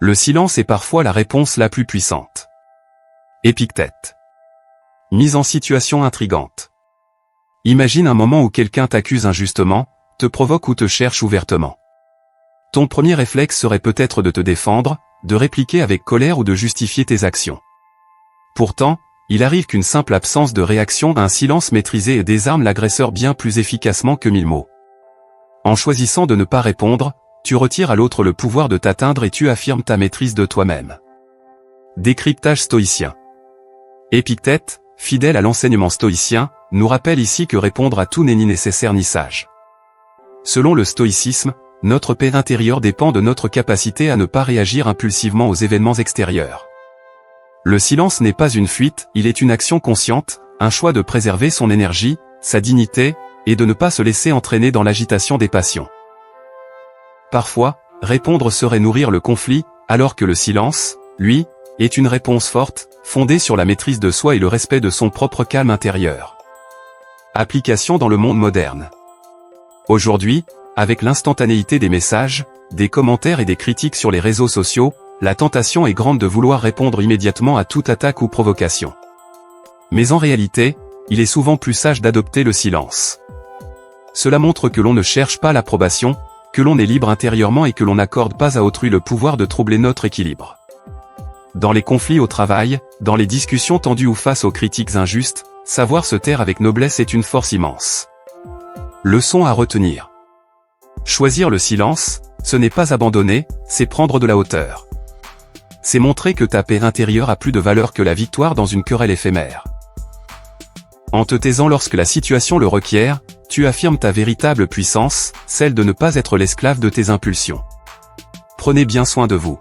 Le silence est parfois la réponse la plus puissante. Épictète. Mise en situation intrigante. Imagine un moment où quelqu'un t'accuse injustement, te provoque ou te cherche ouvertement. Ton premier réflexe serait peut-être de te défendre, de répliquer avec colère ou de justifier tes actions. Pourtant, il arrive qu'une simple absence de réaction, un silence maîtrisé désarme l'agresseur bien plus efficacement que 1000 mots. En choisissant de ne pas répondre, tu retires à l'autre le pouvoir de t'atteindre et tu affirmes ta maîtrise de toi-même. Décryptage stoïcien. Épictète, fidèle à l'enseignement stoïcien, nous rappelle ici que répondre à tout n'est ni nécessaire ni sage. Selon le stoïcisme, notre paix intérieure dépend de notre capacité à ne pas réagir impulsivement aux événements extérieurs. Le silence n'est pas une fuite, il est une action consciente, un choix de préserver son énergie, sa dignité, et de ne pas se laisser entraîner dans l'agitation des passions. Parfois, répondre serait nourrir le conflit, alors que le silence, lui, est une réponse forte, fondée sur la maîtrise de soi et le respect de son propre calme intérieur. Application dans le monde moderne. Aujourd'hui, avec l'instantanéité des messages, des commentaires et des critiques sur les réseaux sociaux, la tentation est grande de vouloir répondre immédiatement à toute attaque ou provocation. Mais en réalité, il est souvent plus sage d'adopter le silence. Cela montre que l'on ne cherche pas l'approbation, que l'on est libre intérieurement et que l'on n'accorde pas à autrui le pouvoir de troubler notre équilibre. Dans les conflits au travail, dans les discussions tendues ou face aux critiques injustes, savoir se taire avec noblesse est une force immense. Leçon à retenir. Choisir le silence, ce n'est pas abandonner, c'est prendre de la hauteur. C'est montrer que ta paix intérieure a plus de valeur que la victoire dans une querelle éphémère. En te taisant lorsque la situation le requiert, tu affirmes ta véritable puissance, celle de ne pas être l'esclave de tes impulsions. Prenez bien soin de vous.